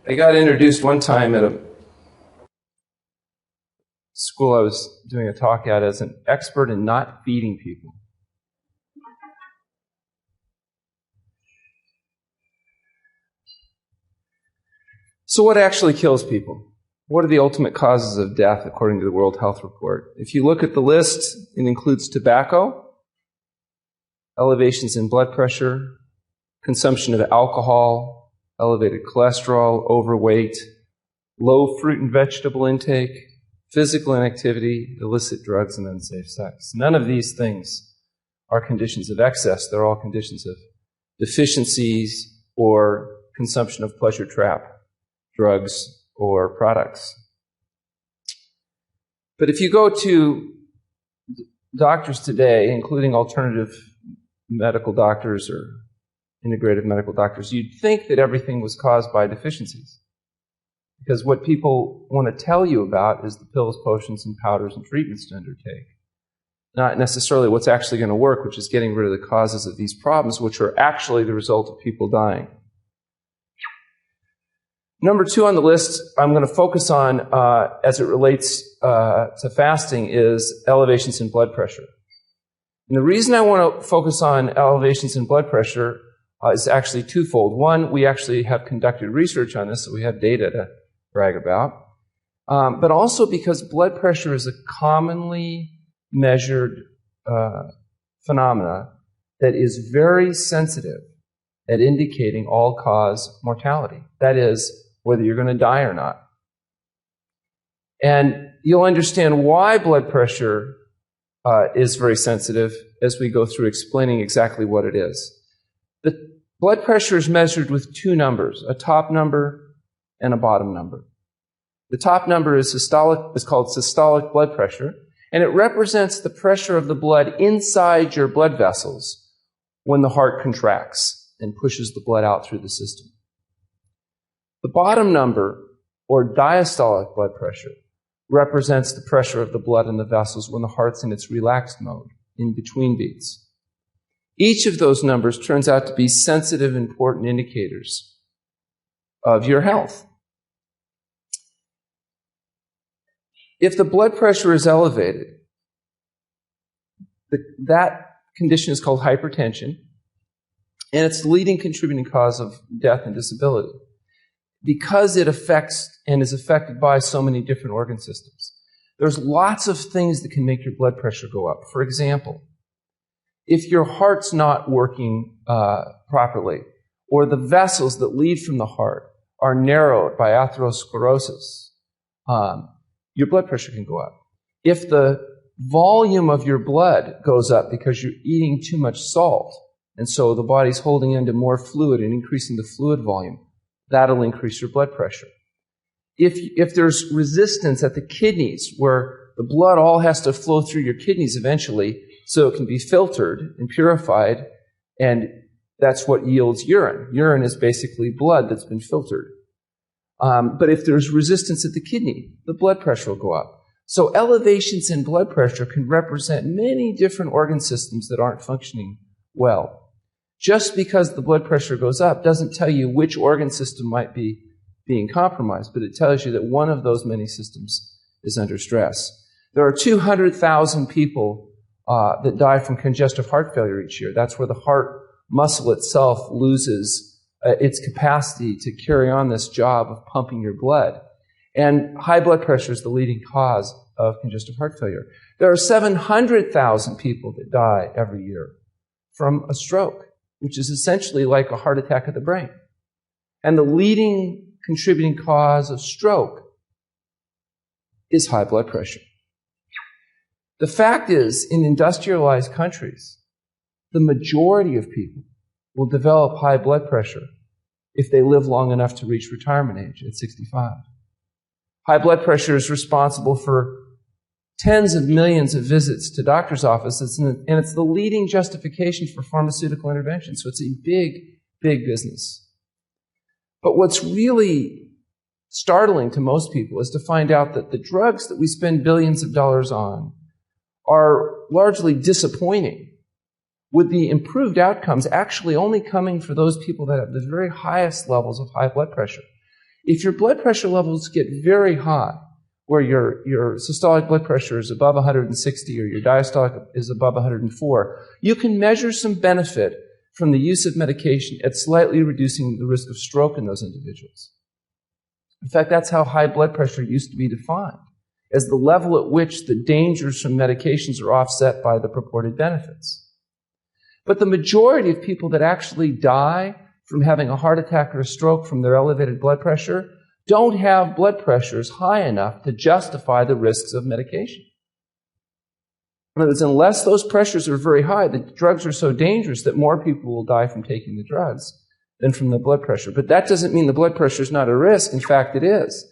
I got introduced one time at a school I was doing a talk at as an expert in not feeding people. So what actually kills people? What are the ultimate causes of death according to the World Health Report? If you look at the list, it includes tobacco, elevations in blood pressure, consumption of alcohol, elevated cholesterol, overweight, low fruit and vegetable intake, physical inactivity, illicit drugs, and unsafe sex. None of these things are conditions of excess. They're all conditions of deficiencies or consumption of pleasure trap drugs or products. But if you go to doctors today, including alternative medical doctors or integrative medical doctors, you'd think that everything was caused by deficiencies. Because what people want to tell you about is the pills, potions, and powders and treatments to undertake. Not necessarily what's actually going to work, which is getting rid of the causes of these problems, which are actually the result of people dying. Number 2 on the list I'm going to focus on as it relates to fasting is elevations in blood pressure. And the reason I want to focus on elevations in blood pressure is actually twofold. One, we actually have conducted research on this, so we have data to brag about. But also because blood pressure is a commonly measured phenomena that is very sensitive at indicating all-cause mortality. That is, whether you're going to die or not. And you'll understand why blood pressure is very sensitive as we go through explaining exactly what it is. The blood pressure is measured with 2 numbers, a top number and a bottom number. The top number is called systolic blood pressure, and it represents the pressure of the blood inside your blood vessels when the heart contracts and pushes the blood out through the system. The bottom number, or diastolic blood pressure, represents the pressure of the blood in the vessels when the heart's in its relaxed mode, in between beats. Each of those numbers turns out to be sensitive, important indicators of your health. If the blood pressure is elevated, that condition is called hypertension, and it's the leading contributing cause of death and disability, because it affects and is affected by so many different organ systems. There's lots of things that can make your blood pressure go up. For example, if your heart's not working properly, or the vessels that lead from the heart are narrowed by atherosclerosis, your blood pressure can go up. If the volume of your blood goes up because you're eating too much salt, and so the body's holding into more fluid and increasing the fluid volume, that'll increase your blood pressure. If there's resistance at the kidneys, where the blood all has to flow through your kidneys eventually so it can be filtered and purified, and that's what yields urine. Urine is basically blood that's been filtered. But if there's resistance at the kidney, the blood pressure will go up. So elevations in blood pressure can represent many different organ systems that aren't functioning well. Just because the blood pressure goes up doesn't tell you which organ system might be being compromised, but it tells you that one of those many systems is under stress. There are 200,000 people that die from congestive heart failure each year. That's where the heart muscle itself loses its capacity to carry on this job of pumping your blood. And high blood pressure is the leading cause of congestive heart failure. There are 700,000 people that die every year from a stroke, which is essentially like a heart attack of the brain. And the leading contributing cause of stroke is high blood pressure. The fact is, in industrialized countries, the majority of people will develop high blood pressure if they live long enough to reach retirement age at 65. High blood pressure is responsible for tens of millions of visits to doctor's offices, and it's the leading justification for pharmaceutical intervention. So it's a big, big business. But what's really startling to most people is to find out that the drugs that we spend billions of dollars on are largely disappointing, with the improved outcomes actually only coming for those people that have the very highest levels of high blood pressure. If your blood pressure levels get very high, where your systolic blood pressure is above 160 or your diastolic is above 104, you can measure some benefit from the use of medication at slightly reducing the risk of stroke in those individuals. In fact, that's how high blood pressure used to be defined, as the level at which the dangers from medications are offset by the purported benefits. But the majority of people that actually die from having a heart attack or a stroke from their elevated blood pressure don't have blood pressures high enough to justify the risks of medication. In other words, unless those pressures are very high, the drugs are so dangerous that more people will die from taking the drugs than from the blood pressure. But that doesn't mean the blood pressure is not a risk. In fact, it is.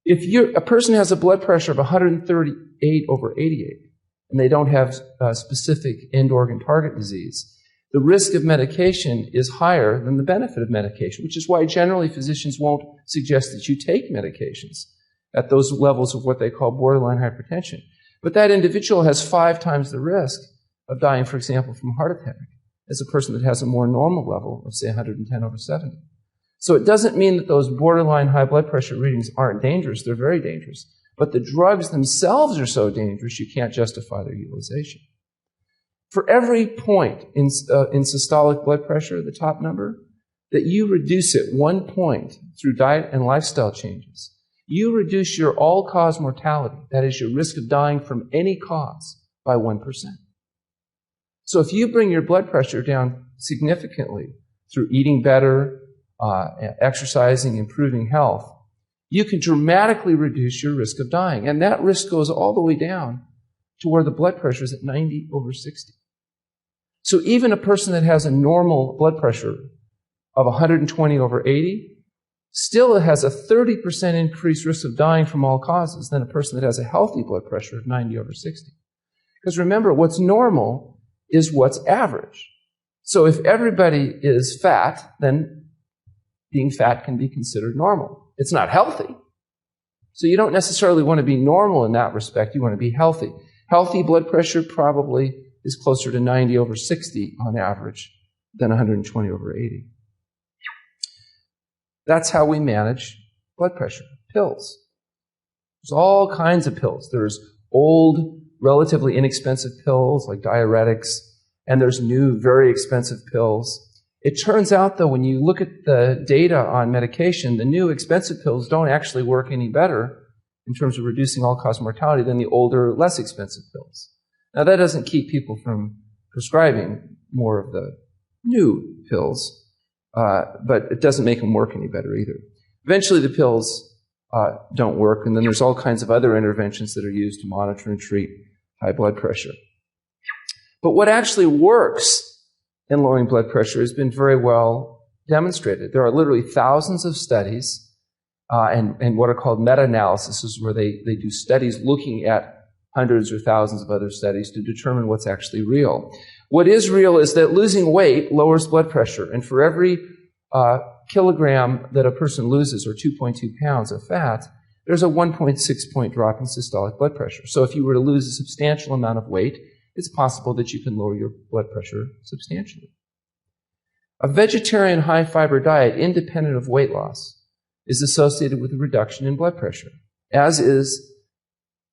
If a person has a blood pressure of 138/88, and they don't have specific end organ target disease, the risk of medication is higher than the benefit of medication, which is why generally physicians won't suggest that you take medications at those levels of what they call borderline hypertension. But that individual has 5 times the risk of dying, for example, from a heart attack as a person that has a more normal level of, say, 110/70. So it doesn't mean that those borderline high blood pressure readings aren't dangerous. They're very dangerous. But the drugs themselves are so dangerous you can't justify their utilization. For every point in systolic blood pressure, the top number, that you reduce it 1 point through diet and lifestyle changes, you reduce your all-cause mortality, that is your risk of dying from any cause, by 1%. So if you bring your blood pressure down significantly through eating better, exercising, improving health, you can dramatically reduce your risk of dying. And that risk goes all the way down to where the blood pressure is at 90/60. So even a person that has a normal blood pressure of 120/80 still has a 30% increased risk of dying from all causes than a person that has a healthy blood pressure of 90/60. Because remember, what's normal is what's average. So if everybody is fat, then being fat can be considered normal. It's not healthy. So you don't necessarily want to be normal in that respect. You want to be healthy. Healthy blood pressure probably is closer to 90/60 on average than 120/80. That's how we manage blood pressure. Pills. There's all kinds of pills. There's old, relatively inexpensive pills like diuretics, and there's new, very expensive pills. It turns out, though, when you look at the data on medication, the new expensive pills don't actually work any better in terms of reducing all-cause mortality than the older, less expensive pills. Now, that doesn't keep people from prescribing more of the new pills, but it doesn't make them work any better either. Eventually, the pills don't work, and then there's all kinds of other interventions that are used to monitor and treat high blood pressure. But what actually works in lowering blood pressure has been very well demonstrated. There are literally thousands of studies and what are called meta-analyses, where they do studies looking at hundreds or thousands of other studies to determine what's actually real. What is real is that losing weight lowers blood pressure, and for every kilogram that a person loses, or 2.2 pounds of fat, there's a 1.6 point drop in systolic blood pressure. So if you were to lose a substantial amount of weight, it's possible that you can lower your blood pressure substantially. A vegetarian high-fiber diet, independent of weight loss, is associated with a reduction in blood pressure, as is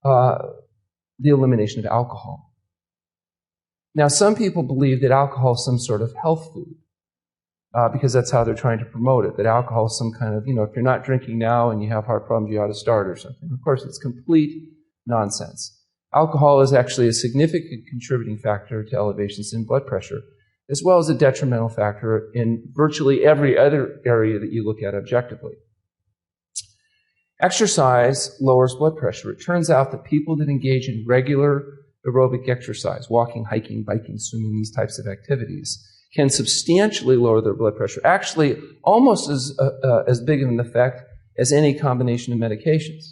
the elimination of alcohol. Now, some people believe that alcohol is some sort of health food, because that's how they're trying to promote it, that alcohol is some kind of, if you're not drinking now and you have heart problems, you ought to start or something. Of course, it's complete nonsense. Alcohol is actually a significant contributing factor to elevations in blood pressure, as well as a detrimental factor in virtually every other area that you look at objectively. Exercise lowers blood pressure. It turns out that people that engage in regular aerobic exercise, walking, hiking, biking, swimming, these types of activities, can substantially lower their blood pressure, actually almost as big of an effect as any combination of medications.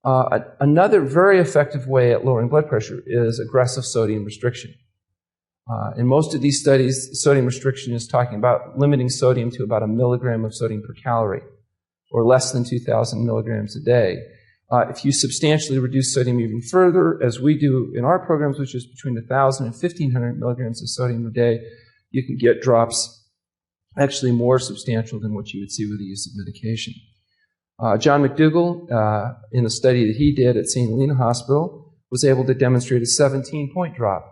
Another very effective way at lowering blood pressure is aggressive sodium restriction. In most of these studies, sodium restriction is talking about limiting sodium to about 1 milligram of sodium per calorie, or less than 2,000 milligrams a day. If you substantially reduce sodium even further, as we do in our programs, which is between 1,000 and 1,500 milligrams of sodium a day, you can get drops actually more substantial than what you would see with the use of medication. John McDougall, in a study that he did at St. Helena Hospital, was able to demonstrate a 17-point drop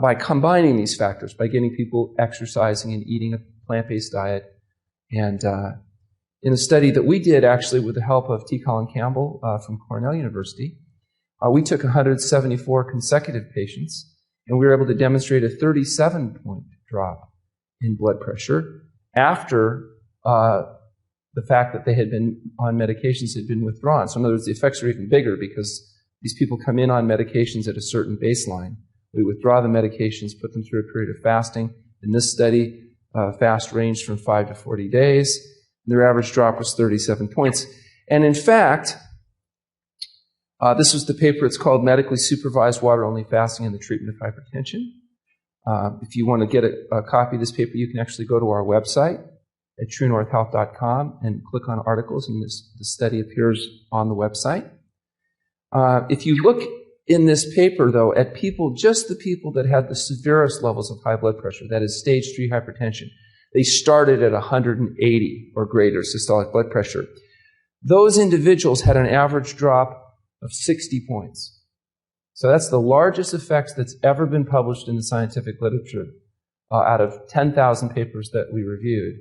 by combining these factors, by getting people exercising and eating a plant-based diet. And in a study that we did, actually, with the help of T. Colin Campbell from Cornell University, we took 174 consecutive patients, and we were able to demonstrate a 37-point drop in blood pressure after the fact that they had been on medications had been withdrawn. So in other words, the effects are even bigger because these people come in on medications at a certain baseline. We withdraw the medications, put them through a period of fasting. In this study, fast ranged from 5 to 40 days. Their average drop was 37 points. And in fact, this was the paper. It's called Medically Supervised Water-Only Fasting and the Treatment of Hypertension. If you want to get a copy of this paper, you can actually go to our website at truenorthhealth.com and click on articles, and the study appears on the website. If you look in this paper, though, at people, just the people that had the severest levels of high blood pressure, that is stage 3 hypertension, they started at 180 or greater systolic blood pressure. Those individuals had an average drop of 60 points. So that's the largest effects that's ever been published in the scientific literature. Out of 10,000 papers that we reviewed,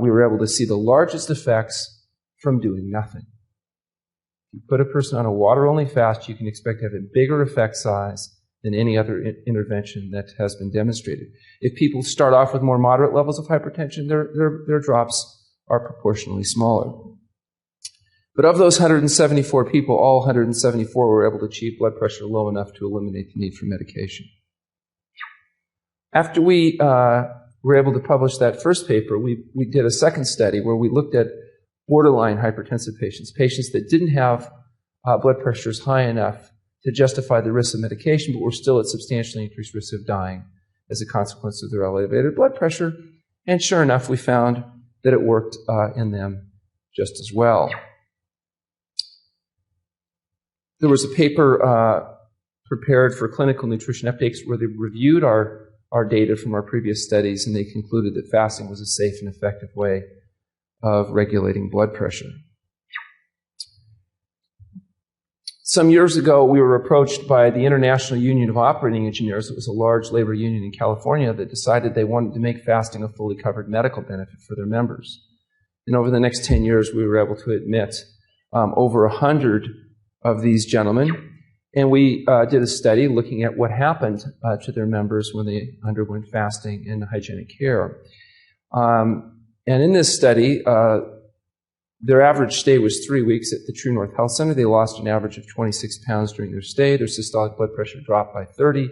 we were able to see the largest effects from doing nothing. If you put a person on a water-only fast, you can expect to have a bigger effect size than any other intervention that has been demonstrated. If people start off with more moderate levels of hypertension, their drops are proportionally smaller. But of those 174 people, all 174 were able to achieve blood pressure low enough to eliminate the need for medication. After we were able to publish that first paper, we did a second study where we looked at borderline hypertensive patients, patients that didn't have blood pressures high enough to justify the risk of medication, but were still at substantially increased risk of dying as a consequence of their elevated blood pressure. And sure enough, we found that it worked in them just as well. There was a paper prepared for Clinical Nutrition Updates where they reviewed our data from our previous studies, and they concluded that fasting was a safe and effective way of regulating blood pressure. Some years ago, we were approached by the International Union of Operating Engineers. It was a large labor union in California that decided they wanted to make fasting a fully covered medical benefit for their members. And over the next 10 years, we were able to admit over 100 of these gentlemen, and we did a study looking at what happened to their members when they underwent fasting and hygienic care. And in this study, their average stay was 3 weeks at the True North Health Center. They lost an average of 26 pounds during their stay. Their systolic blood pressure dropped by 30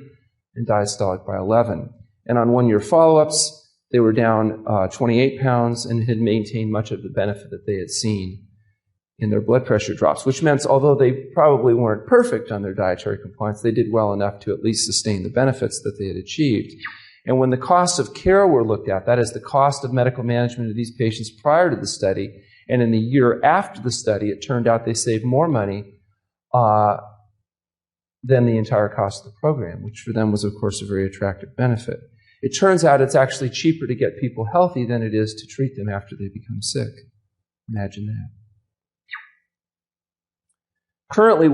and diastolic by 11. And on one-year follow-ups, they were down 28 pounds and had maintained much of the benefit that they had seen in their blood pressure drops, which meant although they probably weren't perfect on their dietary compliance, they did well enough to at least sustain the benefits that they had achieved. And when the costs of care were looked at, that is the cost of medical management of these patients prior to the study, and in the year after the study, it turned out they saved more money than the entire cost of the program, which for them was, of course, a very attractive benefit. It turns out it's actually cheaper to get people healthy than it is to treat them after they become sick. Imagine that. Currently,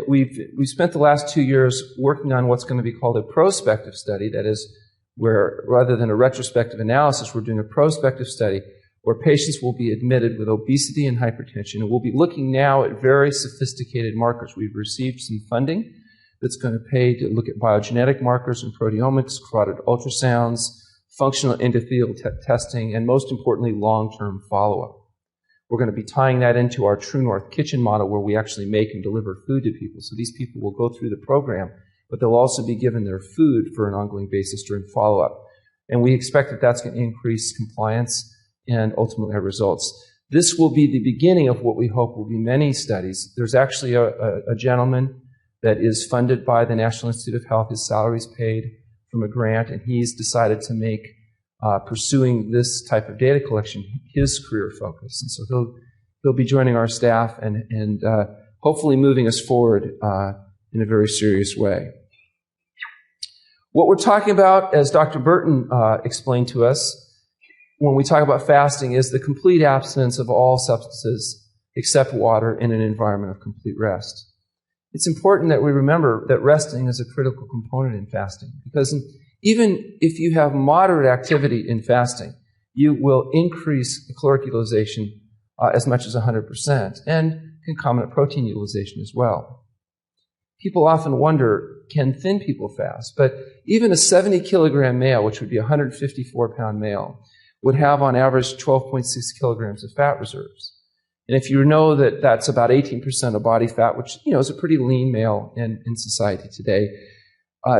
we've spent the last 2 years working on what's going to be called a prospective study. That is, where rather than a retrospective analysis, we're doing a prospective study where patients will be admitted with obesity and hypertension. And we'll be looking now at very sophisticated markers. We've received some funding that's going to pay to look at biogenetic markers and proteomics, carotid ultrasounds, functional endothelial testing, and most importantly, long-term follow-up. We're going to be tying that into our True North kitchen model where we actually make and deliver food to people. So these people will go through the program, but they'll also be given their food for an ongoing basis during follow-up. And we expect that that's going to increase compliance and ultimately our results. This will be the beginning of what we hope will be many studies. There's actually a gentleman that is funded by the National Institute of Health. His salary is paid from a grant, and he's decided to make pursuing this type of data collection his career focus. And so he'll be joining our staff and hopefully moving us forward in a very serious way. What we're talking about, as Dr. Burton explained to us, when we talk about fasting is the complete abstinence of all substances except water in an environment of complete rest. It's important that we remember that resting is a critical component in fasting, because even if you have moderate activity in fasting, you will increase caloric utilization as much as 100%, and concomitant protein utilization as well. People often wonder, can thin people fast? But even a 70-kilogram male, which would be a 154-pound male, would have on average 12.6 kilograms of fat reserves. And if you know that that's about 18% of body fat, which is a pretty lean male in society today,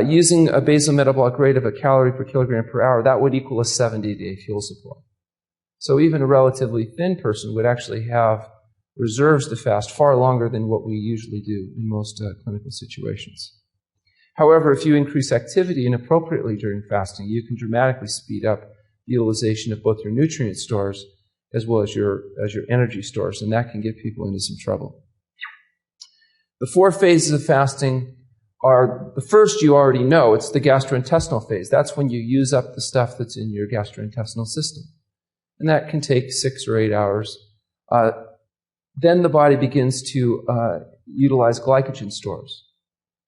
using a basal metabolic rate of a calorie per kilogram per hour, that would equal a 70-day fuel supply. So even a relatively thin person would actually have reserves to fast far longer than what we usually do in most clinical situations. However, if you increase activity inappropriately during fasting, you can dramatically speed up the utilization of both your nutrient stores as well as your energy stores, and that can get people into some trouble. The 4 phases of fasting are, the first you already know, it's the gastrointestinal phase. That's when you use up the stuff that's in your gastrointestinal system. And that can take 6 or 8 hours. Then the body begins to utilize glycogen stores.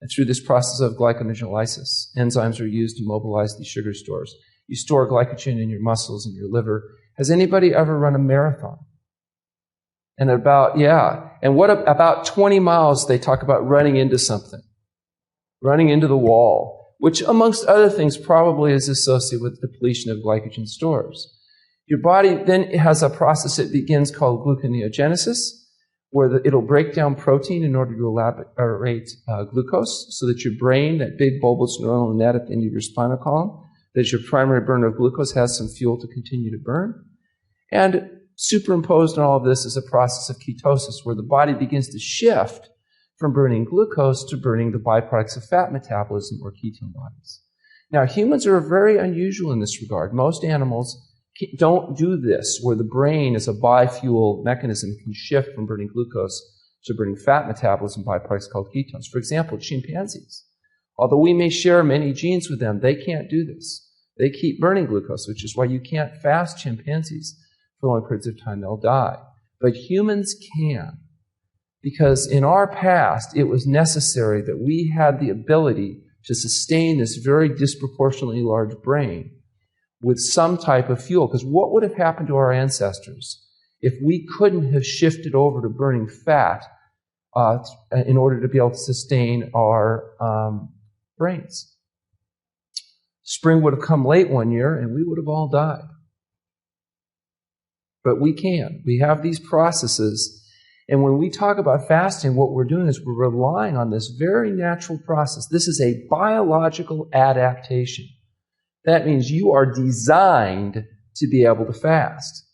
And through this process of glycogenolysis, enzymes are used to mobilize these sugar stores. You store glycogen in your muscles and your liver. Has anybody ever run a marathon? And about 20 miles they talk about running into something, running into the wall, which amongst other things probably is associated with depletion of glycogen stores. Your body then has a process that begins called gluconeogenesis, where it'll break down protein in order to elaborate glucose, so that your brain, that big bulbous neuronal net at the end of your spinal column, that your primary burner of glucose has some fuel to continue to burn. And superimposed on all of this is a process of ketosis, where the body begins to shift from burning glucose to burning the byproducts of fat metabolism, or ketone bodies. Now, humans are very unusual in this regard. Most animals don't do this, where the brain as a biofuel mechanism can shift from burning glucose to burning fat metabolism byproducts called ketones. For example, chimpanzees. Although we may share many genes with them, they can't do this. They keep burning glucose, which is why you can't fast chimpanzees for long periods of time. They'll die. But humans can, because in our past, it was necessary that we had the ability to sustain this very disproportionately large brain with some type of fuel. Because what would have happened to our ancestors if we couldn't have shifted over to burning fat in order to be able to sustain our brains? Spring would have come late one year and we would have all died. But we can. We have these processes. And when we talk about fasting, what we're doing is we're relying on this very natural process. This is a biological adaptation. That means you are designed to be able to fast.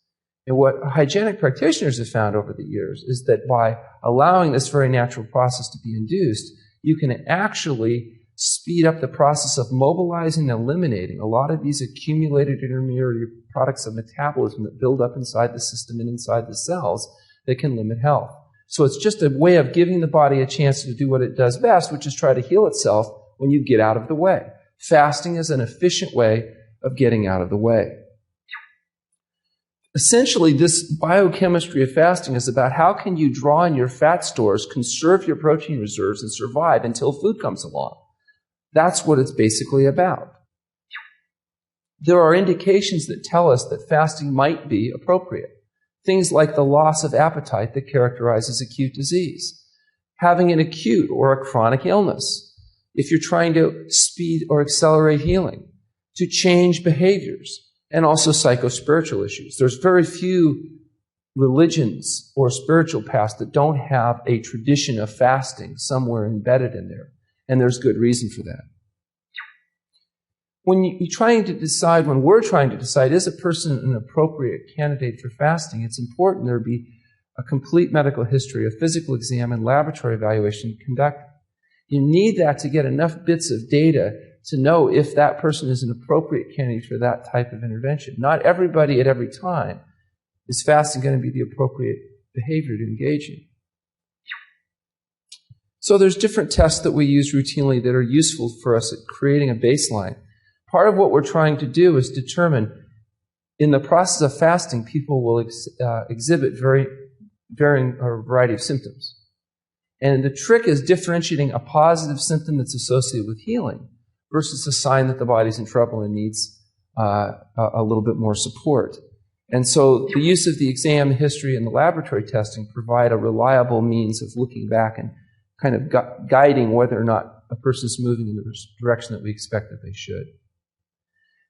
And what hygienic practitioners have found over the years is that by allowing this very natural process to be induced, you can actually speed up the process of mobilizing and eliminating a lot of these accumulated intermediate products of metabolism that build up inside the system and inside the cells that can limit health. So it's just a way of giving the body a chance to do what it does best, which is try to heal itself when you get out of the way. Fasting is an efficient way of getting out of the way. Essentially, this biochemistry of fasting is about how can you draw in your fat stores, conserve your protein reserves, and survive until food comes along. That's what it's basically about. There are indications that tell us that fasting might be appropriate. Things like the loss of appetite that characterizes acute disease, having an acute or a chronic illness, if you're trying to speed or accelerate healing, to change behaviors, and also psychospiritual issues. There's very few religions or spiritual paths that don't have a tradition of fasting somewhere embedded in there, and there's good reason for that. When we're trying to decide, is a person an appropriate candidate for fasting, it's important there be a complete medical history, a physical exam, and laboratory evaluation conducted. You need that to get enough bits of data to know if that person is an appropriate candidate for that type of intervention. Not everybody at every time is fasting going to be the appropriate behavior to engage in. So there's different tests that we use routinely that are useful for us at creating a baseline. Part of what we're trying to do is determine, in the process of fasting, people will exhibit varying or a variety of symptoms. And the trick is differentiating a positive symptom that's associated with healing versus a sign that the body's in trouble and needs a little bit more support. And so the use of the exam history and the laboratory testing provide a reliable means of looking back and kind of guiding whether or not a person's moving in the direction that we expect that they should.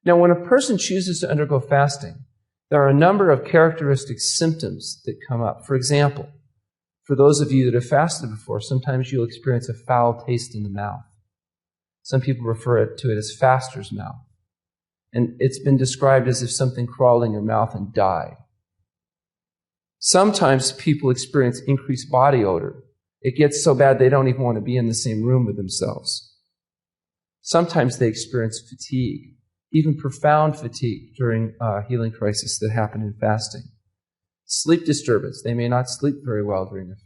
Now, when a person chooses to undergo fasting, there are a number of characteristic symptoms that come up. For example, for those of you that have fasted before, sometimes you'll experience a foul taste in the mouth. Some people refer to it as faster's mouth. And it's been described as if something crawled in your mouth and died. Sometimes people experience increased body odor. It gets so bad they don't even want to be in the same room with themselves. Sometimes they experience fatigue, even profound fatigue during a healing crisis that happen in fasting. Sleep disturbance. They may not sleep very well during the